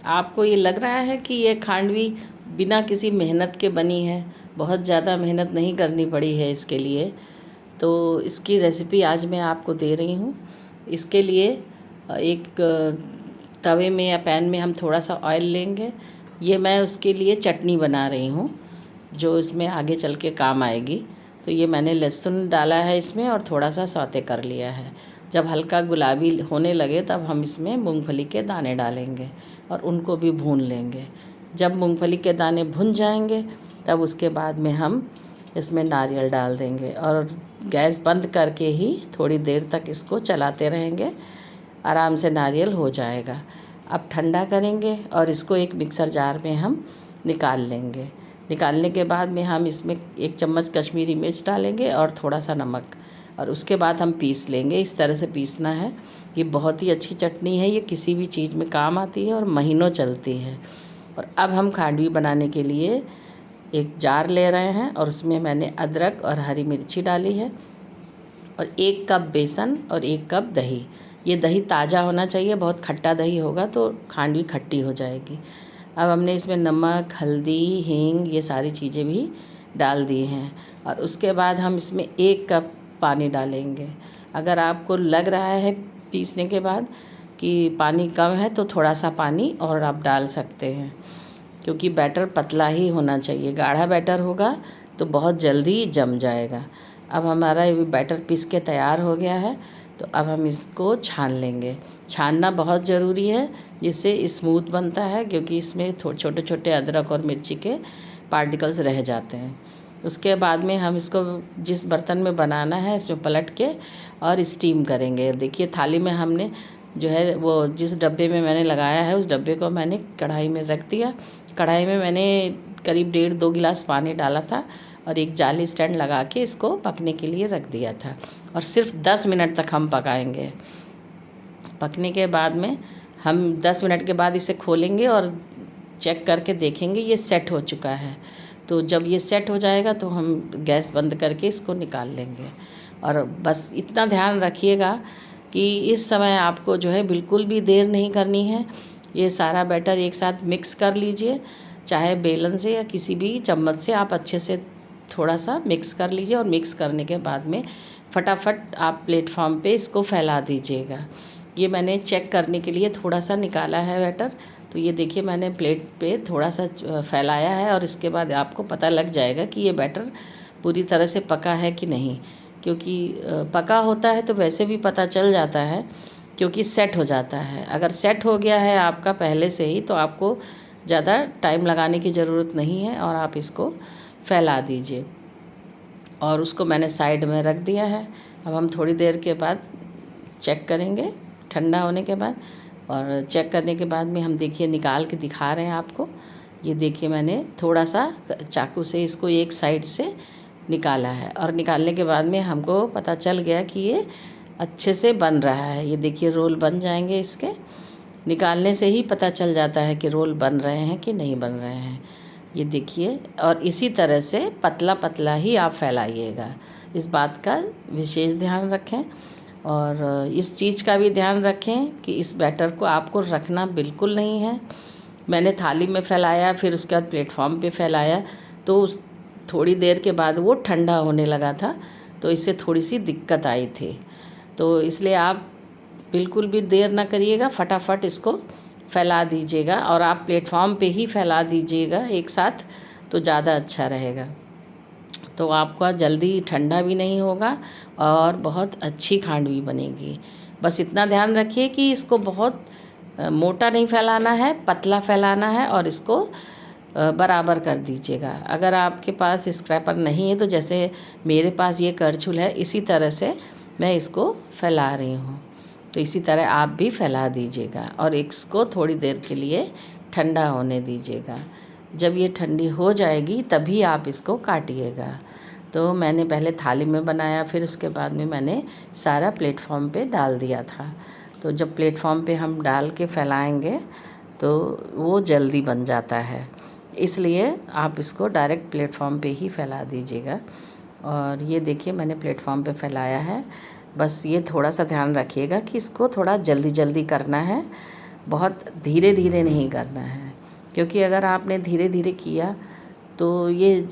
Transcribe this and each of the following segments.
आपको ये लग रहा है कि ये खांडवी बिना किसी मेहनत के बनी है, बहुत ज़्यादा मेहनत नहीं करनी पड़ी है इसके लिए। तो इसकी रेसिपी आज मैं आपको दे रही हूँ। इसके लिए एक तवे में या पैन में हम थोड़ा सा ऑयल लेंगे। ये मैं उसके लिए चटनी बना रही हूँ जो इसमें आगे चल के काम आएगी। तो ये मैंने लहसुन डाला है इसमें और थोड़ा सा सौते कर लिया है। जब हल्का गुलाबी होने लगे तब हम इसमें मूंगफली के दाने डालेंगे और उनको भी भून लेंगे। जब मूंगफली के दाने भुन जाएंगे तब उसके बाद में हम इसमें नारियल डाल देंगे और गैस बंद करके ही थोड़ी देर तक इसको चलाते रहेंगे। आराम से नारियल हो जाएगा। अब ठंडा करेंगे और इसको एक मिक्सर जार में हम निकाल लेंगे। निकालने के बाद में हम इसमें 1 चम्मच कश्मीरी मिर्च डालेंगे और थोड़ा सा नमक, और उसके बाद हम पीस लेंगे। इस तरह से पीसना है। ये बहुत ही अच्छी चटनी है, ये किसी भी चीज़ में काम आती है और महीनों चलती है। और अब हम खांडवी बनाने के लिए एक जार ले रहे हैं और उसमें मैंने अदरक और हरी मिर्ची डाली है और 1 कप बेसन और 1 कप दही। ये दही ताज़ा होना चाहिए, बहुत खट्टा दही होगा तो खांडवी खट्टी हो जाएगी। अब हमने इसमें नमक, हल्दी, हींग ये सारी चीज़ें भी डाल दी हैं और उसके बाद हम इसमें 1 कप पानी डालेंगे। अगर आपको लग रहा है पीसने के बाद कि पानी कम है तो थोड़ा सा पानी और आप डाल सकते हैं, क्योंकि बैटर पतला ही होना चाहिए। गाढ़ा बैटर होगा तो बहुत जल्दी जम जाएगा। अब हमारा ये बैटर पीस के तैयार हो गया है, तो अब हम इसको छान लेंगे। छानना बहुत ज़रूरी है जिससे स्मूथ बनता है, क्योंकि इसमें छोटे छोटे अदरक और मिर्ची के पार्टिकल्स रह जाते हैं। उसके बाद में हम इसको जिस बर्तन में बनाना है इसमें पलट के और स्टीम करेंगे। देखिए थाली में हमने जो है वो जिस डब्बे में मैंने लगाया है उस डब्बे को मैंने कढ़ाई में रख दिया। कढ़ाई में मैंने करीब 1.5-2 गिलास पानी डाला था और एक जाली स्टैंड लगा के इसको पकने के लिए रख दिया था और सिर्फ 10 मिनट तक हम पकाएंगे। पकने के बाद में हम 10 मिनट के बाद इसे खोलेंगे और चेक करके देखेंगे ये सेट हो चुका है। तो जब ये सेट हो जाएगा तो हम गैस बंद करके इसको निकाल लेंगे। और बस इतना ध्यान रखिएगा कि इस समय आपको जो है बिल्कुल भी देर नहीं करनी है। ये सारा बैटर एक साथ मिक्स कर लीजिए, चाहे बेलन से या किसी भी चम्मच से आप अच्छे से थोड़ा सा मिक्स कर लीजिए। और मिक्स करने के बाद में फटाफट आप प्लेटफॉर्म पे इसको फैला दीजिएगा। ये मैंने चेक करने के लिए थोड़ा सा निकाला है बैटर, तो ये देखिए मैंने प्लेट पे थोड़ा सा फैलाया है और इसके बाद आपको पता लग जाएगा कि ये बैटर पूरी तरह से पका है कि नहीं। क्योंकि पका होता है तो वैसे भी पता चल जाता है, क्योंकि सेट हो जाता है। अगर सेट हो गया है आपका पहले से ही तो आपको ज़्यादा टाइम लगाने की ज़रूरत नहीं है और आप इसको फैला दीजिए। और उसको मैंने साइड में रख दिया है। अब हम थोड़ी देर के बाद चेक करेंगे ठंडा होने के बाद। और चेक करने के बाद में हम देखिए निकाल के दिखा रहे हैं आपको। ये देखिए मैंने थोड़ा सा चाकू से इसको एक साइड से निकाला है और निकालने के बाद में हमको पता चल गया कि ये अच्छे से बन रहा है। ये देखिए रोल बन जाएंगे इसके। निकालने से ही पता चल जाता है कि रोल बन रहे हैं कि नहीं बन रहे हैं। ये देखिए, और इसी तरह से पतला पतला ही आप फैलाइएगा। इस बात का विशेष ध्यान रखें और इस चीज़ का भी ध्यान रखें कि इस बैटर को आपको रखना बिल्कुल नहीं है। मैंने थाली में फैलाया, फिर उसके बाद प्लेटफॉर्म पे फैलाया, तो थोड़ी देर के बाद वो ठंडा होने लगा था, तो इससे थोड़ी सी दिक्कत आई थी। तो इसलिए आप बिल्कुल भी देर ना करिएगा, फटाफट इसको फैला दीजिएगा और आप प्लेटफॉर्म पे ही फैला दीजिएगा एक साथ, तो ज़्यादा अच्छा रहेगा। तो आपका जल्दी ठंडा भी नहीं होगा और बहुत अच्छी खांडवी बनेगी। बस इतना ध्यान रखिए कि इसको बहुत मोटा नहीं फैलाना है, पतला फैलाना है और इसको बराबर कर दीजिएगा। अगर आपके पास स्क्रैपर नहीं है तो जैसे मेरे पास ये करछुल है, इसी तरह से मैं इसको फैला रही हूँ। तो इसी तरह आप भी फैला दीजिएगा और इसको थोड़ी देर के लिए ठंडा होने दीजिएगा। जब ये ठंडी हो जाएगी तभी आप इसको काटिएगा। तो मैंने पहले थाली में बनाया, फिर उसके बाद में मैंने सारा प्लेटफॉर्म पे डाल दिया था। तो जब प्लेटफॉर्म पे हम डाल के फैलाएंगे तो वो जल्दी बन जाता है, इसलिए आप इसको डायरेक्ट प्लेटफॉर्म पे ही फैला दीजिएगा। और ये देखिए मैंने प्लेटफॉर्म पे फैलाया है। बस ये थोड़ा सा ध्यान रखिएगा कि इसको थोड़ा जल्दी जल्दी करना है बहुत धीरे धीरे नहीं करना है, क्योंकि अगर आपने धीरे धीरे किया तो ये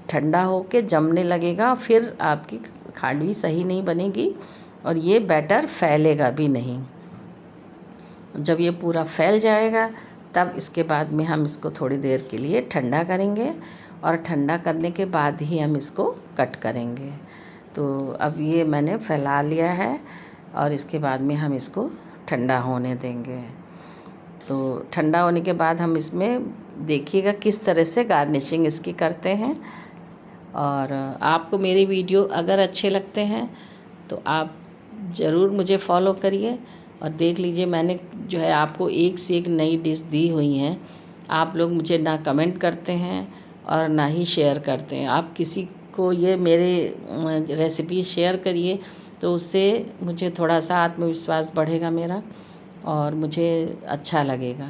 ठंडा होके जमने लगेगा, फिर आपकी खांडवी सही नहीं बनेगी और ये बैटर फैलेगा भी नहीं। जब ये पूरा फैल जाएगा तब इसके बाद में हम इसको थोड़ी देर के लिए ठंडा करेंगे और ठंडा करने के बाद ही हम इसको कट करेंगे। तो अब ये मैंने फैला लिया है और इसके बाद में हम इसको ठंडा होने देंगे। तो ठंडा होने के बाद हम इसमें देखिएगा किस तरह से गार्निशिंग इसकी करते हैं। और आपको मेरी वीडियो अगर अच्छे लगते हैं तो आप ज़रूर मुझे फॉलो करिए और देख लीजिए, मैंने जो है आपको एक से एक नई डिश दी हुई हैं। आप लोग मुझे ना कमेंट करते हैं और ना ही शेयर करते हैं। आप किसी को ये मेरे रेसिपी शेयर करिए तो उससे मुझे थोड़ा सा आत्मविश्वास बढ़ेगा मेरा और मुझे अच्छा लगेगा।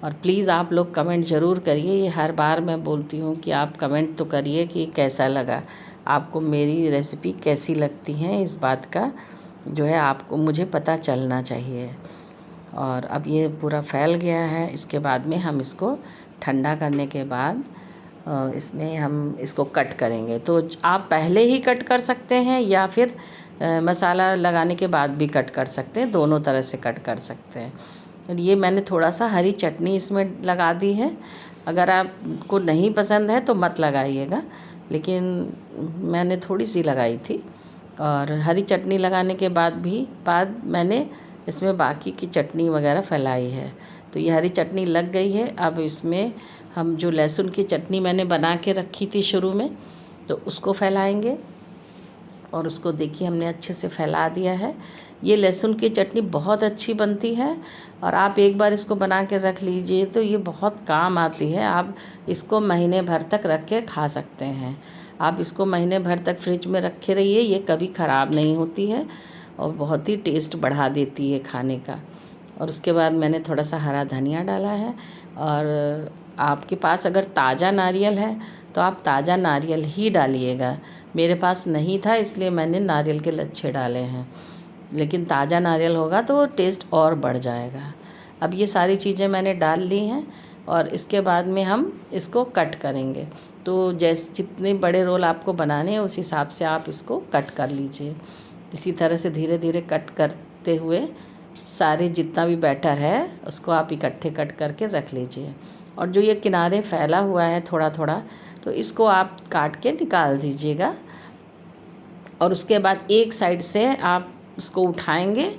और प्लीज़ आप लोग कमेंट ज़रूर करिए। ये हर बार मैं बोलती हूँ कि आप कमेंट तो करिए कि कैसा लगा, आपको मेरी रेसिपी कैसी लगती है, इस बात का जो है आपको मुझे पता चलना चाहिए। और अब ये पूरा फैल गया है। इसके बाद में हम इसको ठंडा करने के बाद इसमें हम इसको कट करेंगे। तो आप पहले ही कट कर सकते हैं या फिर मसाला लगाने के बाद भी कट कर सकते हैं, दोनों तरह से कट कर सकते हैं। और ये मैंने थोड़ा सा हरी चटनी इसमें लगा दी है। अगर आपको नहीं पसंद है तो मत लगाइएगा, लेकिन मैंने थोड़ी सी लगाई थी। और हरी चटनी लगाने के बाद मैंने इसमें बाकी की चटनी वगैरह फैलाई है। तो ये हरी चटनी लग गई है। अब इसमें हम जो लहसुन की चटनी मैंने बना के रखी थी शुरू में, तो उसको फैलाएंगे। और उसको देखिए हमने अच्छे से फैला दिया है। ये लहसुन की चटनी बहुत अच्छी बनती है और आप एक बार इसको बना के रख लीजिए तो ये बहुत काम आती है। आप इसको महीने भर तक रख के खा सकते हैं। आप इसको महीने भर तक फ्रिज में रखे रहिए, ये कभी ख़राब नहीं होती है और बहुत ही टेस्ट बढ़ा देती है खाने का। और उसके बाद मैंने थोड़ा सा हरा धनिया डाला है। और आपके पास अगर ताज़ा नारियल है तो आप ताज़ा नारियल ही डालिएगा। मेरे पास नहीं था इसलिए मैंने नारियल के लच्छे डाले हैं, लेकिन ताज़ा नारियल होगा तो टेस्ट और बढ़ जाएगा। अब ये सारी चीज़ें मैंने डाल ली हैं और इसके बाद में हम इसको कट करेंगे। तो जैसे जितने बड़े रोल आपको बनाने हैं उस हिसाब से आप इसको कट कर लीजिए। इसी तरह से धीरे धीरे कट करते हुए सारे जितना भी बैटर है उसको आप इकट्ठे कट करके रख लीजिए। और जो ये किनारे फैला हुआ है थोड़ा थोड़ा, तो इसको आप काट के निकाल दीजिएगा। और उसके बाद एक साइड से आप उसको उठाएंगे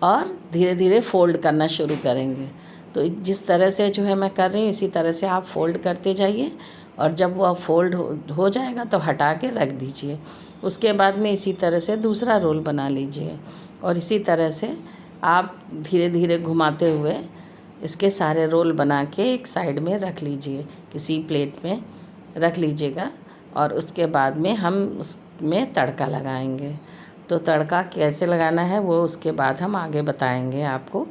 और धीरे धीरे फ़ोल्ड करना शुरू करेंगे। तो जिस तरह से जो है मैं कर रही हूँ इसी तरह से आप फ़ोल्ड करते जाइए और जब वह फ़ोल्ड हो जाएगा तो हटा के रख दीजिए। उसके बाद में इसी तरह से दूसरा रोल बना लीजिए और इसी तरह से आप धीरे धीरे घुमाते हुए इसके सारे रोल बना के एक साइड में रख लीजिए, किसी प्लेट में रख लीजिएगा। और उसके बाद में हम उसमें तड़का लगाएंगे। तो तड़का कैसे लगाना है वो उसके बाद हम आगे बताएंगे आपको।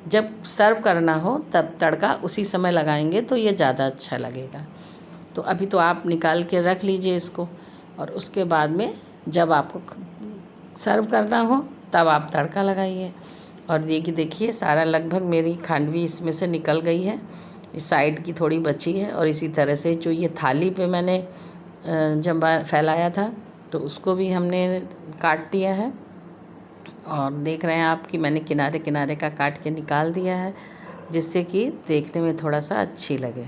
जब सर्व करना हो तब तड़का उसी समय लगाएंगे तो ये ज़्यादा अच्छा लगेगा। तो अभी तो आप निकाल के रख लीजिए इसको और उसके बाद में जब आपको सर्व करना हो तब आप तड़का लगाइए। और ये कि देखिए सारा लगभग मेरी खांडवी इसमें से निकल गई है, इस साइड की थोड़ी बची है। और इसी तरह से जो ये थाली पे मैंने जब फैलाया था तो उसको भी हमने काट लिया है। और देख रहे हैं आप कि मैंने किनारे किनारे का काट के निकाल दिया है, जिससे कि देखने में थोड़ा सा अच्छी लगे।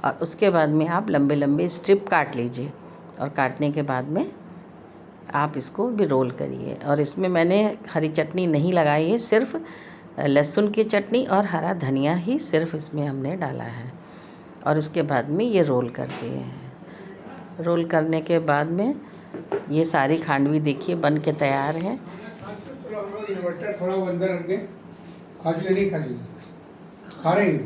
और उसके बाद में आप लंबे लंबे स्ट्रिप काट लीजिए और काटने के बाद में आप इसको भी रोल करिए। और इसमें मैंने हरी चटनी नहीं लगाई है, सिर्फ लहसुन की चटनी और हरा धनिया ही सिर्फ इसमें हमने डाला है। और उसके बाद में ये रोल कर दिए हैं। रोल करने के बाद में ये सारी खांडवी देखिए बन के तैयार है। थोड़ा अंदर रख दे, खा रही